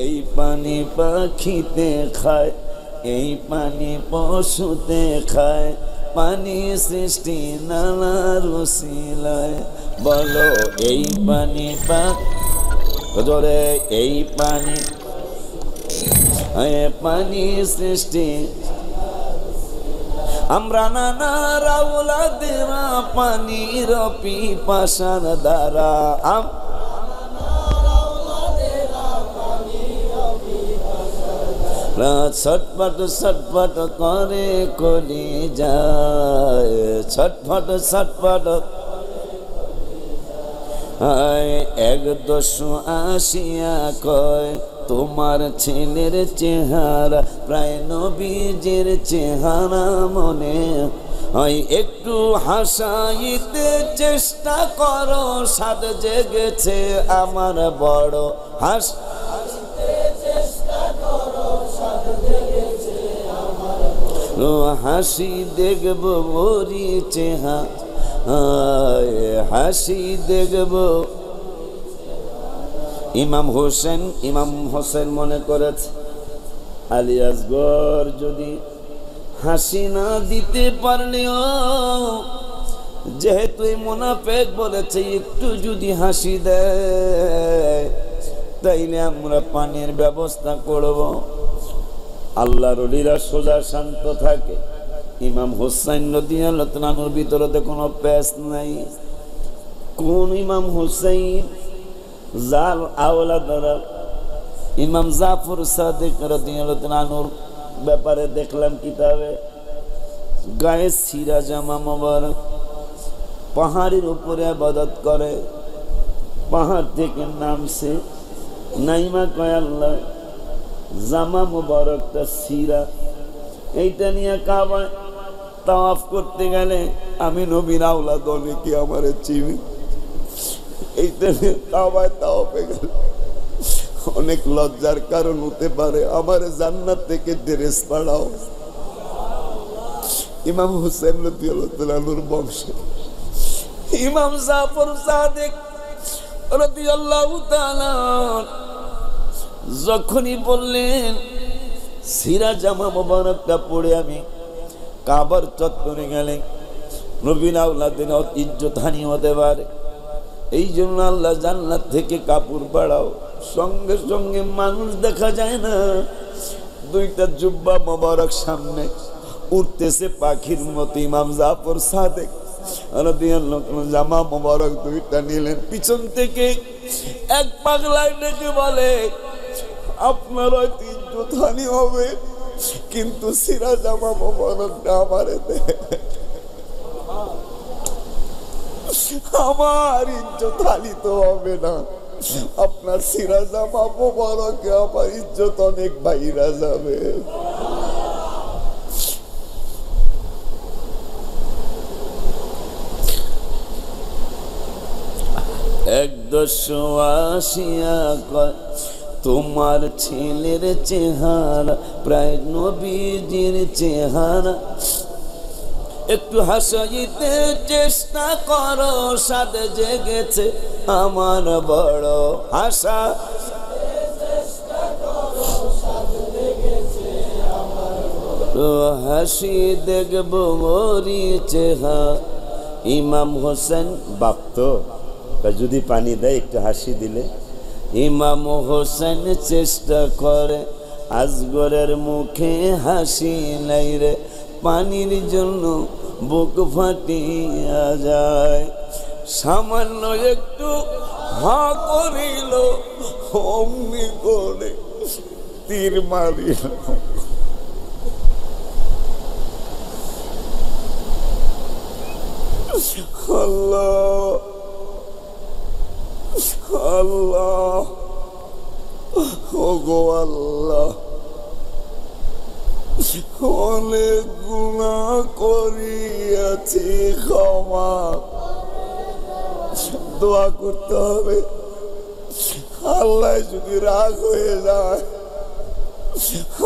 এই পানি পাখিতে খায়, এই পানি পশুতে খায়, পানি সৃষ্টি নানা রুসিলায়। বলো এই পানি জোরে, এই পানি, পানি সৃষ্টি আমরা নানা রাউলাদেরা পানির পিপাসার দ্বারা। ছটফট ছটফট করে কলি যায়, ছটফট ছটফট। এক দস্যু আসিয়া কয় তোমার ছেলের চেহারা প্রায় নবীজির চেহারা মনে হয়, একটু হাসাইতে চেষ্টা করো, সাদ জেগেছে আমার বড় হাস। হাসি দেখব মরি চেহারা, হাসি দেখব। ইমাম হোসেন মনে করেছে আলী আসগর যদি হাসি না দিতে পারলেও, যেহেতু এই মুনাফিক বলেছে একটু যদি হাসি দেয় তাইলে আমরা পানির ব্যবস্থা করব। আল্লাহর ওলিরা সোজা শান্ত থাকে। ইমাম হোসেন রাদিয়াল্লাহু তাআলার ভিতরে কোনো প্যাচ নাই। কোন ইমাম হোসেন? যার আওলাদরা ইমাম জাফর সাদিক রাদিয়াল্লাহু তাআলার ব্যাপারে দেখলাম কিতাবে, গায়ে ছিঁড়া জামা মোবারক, পাহাড়ের উপরে ইবাদত করে, পাহাড় থেকে নামছে, নাইমা কয় আল্লাহ জামা মোবারকটা ছিঁড়া, এইটা নিয়ে কাবায় তাওয়াফ করতে গেলে আমি নবীর আওলাদ অনেকে আমারে চিনি, এইটা নিয়ে কাবায় তাওয়াফে গেলে অনেক লজ্জার কারণ হতে পারে, আমার জান্নাত থেকে ড্রেস পাঠাও। ইমাম হোসেন রাদিয়াল্লাহু তাআলার বংশে ইমাম জাফর সাদিক রাদিয়াল্লাহু তাআলা যখনই বললেন সিরা জামা মোবারকটা পরে আমি কাবার চত্বরে গেলে নবীর আওলাদের ইজ্জত হানি হতে পারে, এই জন্য আল্লাহ জান্নাত থেকে কাপড় বাড়াও। সঙ্গে সঙ্গে মানুষ দেখা যায় না, দুইটা জুব্বা মোবারক সামনে উঠতেছে পাখির মতো। ইমাম জাফর সাদিক জামা মোবারক দুইটা নিলেন, পিছন থেকে এক পাগলায় ডেকে বলে আপনার হয়তো ইজ্জত হানি হবে, কিন্তু সিরা জামা মোবারকটা আমারে দে, আমার ইজ্জত হানি তো হবে না, আপনার সিরা জামা মোবারকে আমার ইজ্জত অনেক বাইরা যাবে। এক দস্যু আসিয়া কয় তোমার ছেলের চেহারা প্রায় নবীজির চেহারা, একটু হাসাইতে চেষ্টা করো, সাদ জেগেছে আমার বড় হাসা। হাসি দেখব মরি চেহারা। ইমাম হোসেন বাপ্ত যদি পানি দেয় একটু হাসি দিলে, ইমাম হোসেন চেষ্টা করে আসগরের মুখে হাসি নাই রে, পানির জন্য বুক ফাটিয়া যায়। সামান্য একটু হা করিল, অমনি করে তীর মারিল। আল্লাহ আল্লাহ, ওগো আল্লাহ, অনেক গুনাহ করিয়াছি, ক্ষমা। দোয়া করতে হবে, আল্লাহ যদি রাগ হয়ে যায়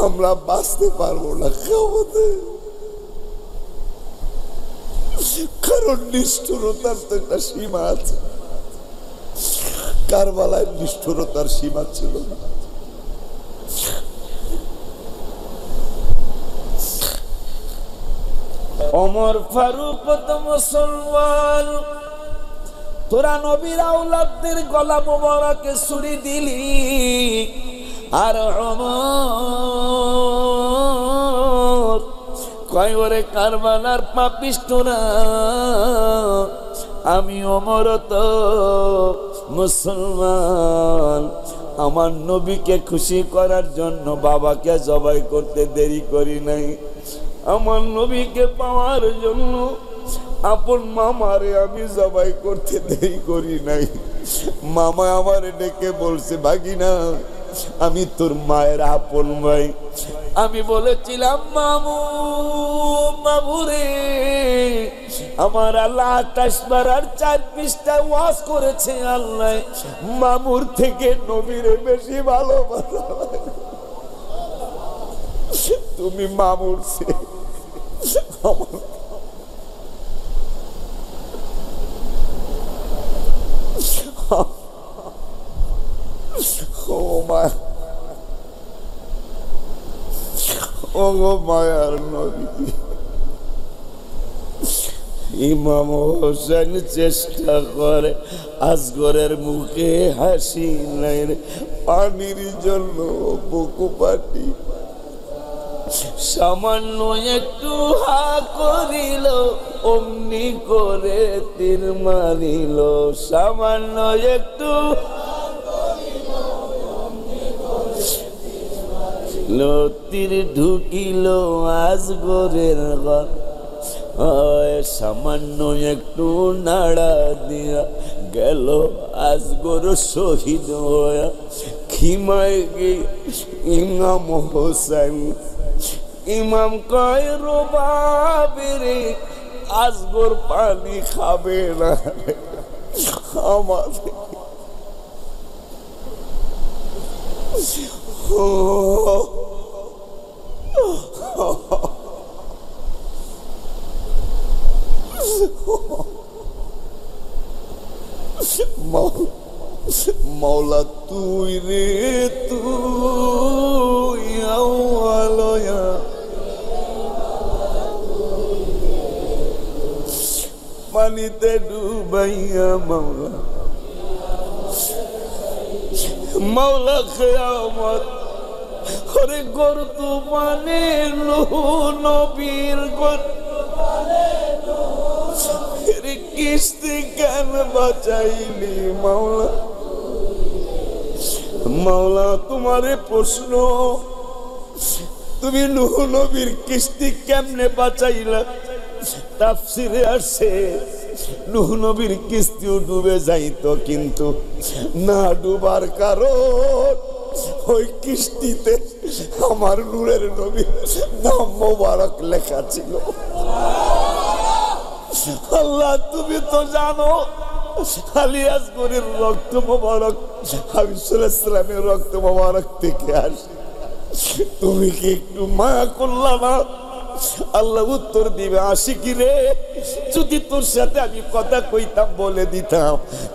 আমরা বাঁচতে পারবো না কিয়ামতে, কারণ নিষ্ঠুরতার তো একটা সীমা আছে। কারবালায় নিষ্ঠুরতার সীমা ছিল না। ওমর ফারুক তো মুসলমান, তোরা নবীর আওলাদদের গলা মোবারকে ছুরি দিলি, আর ওমর কয় ওরে কারবালার পাপিষ্ঠরা, আমি ওমর তো মুসলমান, আমার নবীকে খুশি করার জন্য বাবাকে জবাই করতে দেরি করি নাই, আমার নবীকে পাওয়ার জন্য আপন মামারে আমি জবাই করতে দেরি করি নাই। মামা আমারে ডেকে বলছে, ভাগিনা আমি তোর মায়ের আপন ভাই। আমি বলেছিলাম, মামু মামুরে, আমার আল্লাহ 28 বার আর 4 পৃষ্ঠা ওয়াজ করেছে, আল্লাহ মামুর থেকে নবীরে বেশি ভালোবাসা, তুমি মামুর সে মায়ার নবী। ইমাম হোসেন চেষ্টা করে আসগরের মুখে হাসি নাই, পানির জন্য বুকু পাটি সামান্য একটু হা করিল, অমনি করে তীর মারিল, সামান্য একটু তীর ঢুকিল আসগরের ঘর, সামান্য একটু নাড়া দিয়া গেল আসগর শহীদ হয়ে। খিমায় গে ইমাম হোসেন, ইমাম কয় রোবাবেরে আসগর পানি খাবে না, আমাদের মৌলা তুই রে তুই আওয়ালয়া, পানিতে ডুবাইয়া মাওলা, মাওলা কিয়ামত করে গর্ত মানে নবীর কিস্তি কেন বাঁচাইলি মাওলা? মাওলা তোমারে প্রশ্ন, তুমি নূহ নবীর কিস্তি কেমনে বাঁচাইলা? তাফসিরে আসে নূহ নবীর কিস্তিও ডুবে যাইতো, কিন্তু না ডুবার কারণ ওই কিস্তিতে আমার নূরের নবীর নাম মোবারক লেখা ছিল। আল্লাহ তুমি তো জানো আলী আসগরের রক্ত মোবারক হাবিব সাল্লাল্লাহু আলাইহি ওয়াসাল্লামের রক্ত মোবারক থেকে আসে, তুমি কি একটু মায়া করলা না? আল্লাহ উত্তর দিবে, আশিকি রে, যদি তোর সাথে আমি কথা কইতাম বলে দিতাম,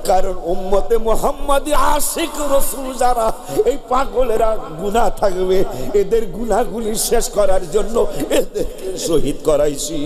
কারণ উম্মতে মুহাম্মাদি আশিক রাসূল যারা, এই পাগলেরা গুনাহ থাকবে, এদের গুনাহগুলি শেষ করার জন্য এদেরকে শহীদ করাইছি।